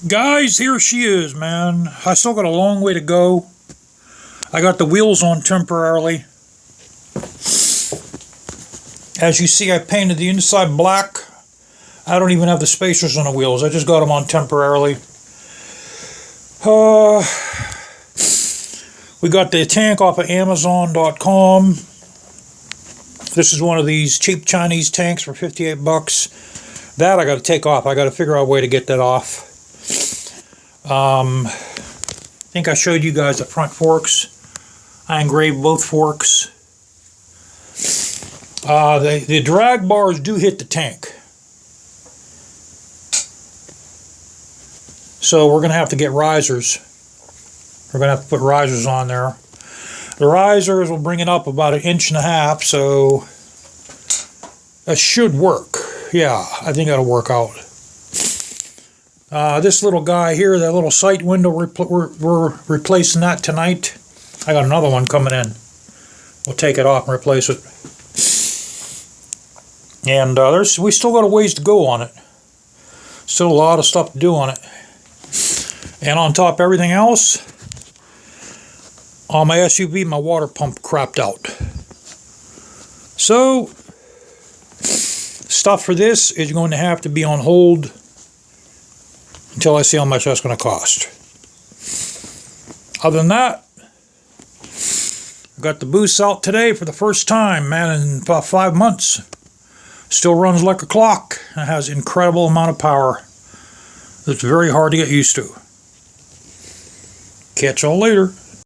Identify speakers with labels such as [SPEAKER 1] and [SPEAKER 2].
[SPEAKER 1] Guys, here she is, man. I still got a long way to go. I got the wheels on temporarily. As you see, I painted the inside black. I don't even have the spacers on the wheels. I just got them on temporarily. We got the tank off of Amazon.com. This is one of these cheap Chinese tanks for 58 bucks. That I got to take off. I got to figure out a way to get that off. I think I showed you guys the front forks. I engraved both forks. The drag bars do hit the tank. So we're going to have to get risers. We're going to have to put risers on there. The risers will bring it up about 1.5 inches, so that should work. Yeah, I think that'll work out. This little guy here, that little sight window, we're replacing that tonight. I got another one coming in. We'll take it off and replace it. And we still got a ways to go on it. Still a lot of stuff to do on it. And on top of everything else, on my SUV, my water pump crapped out. So, stuff for this is going to have to be on hold until I see how much that's going to cost. Other than that, I got the boost out today for the first time, man, in about 5 months. Still runs like a clock. It has an incredible amount of power. It's very hard to get used to. Catch y'all later.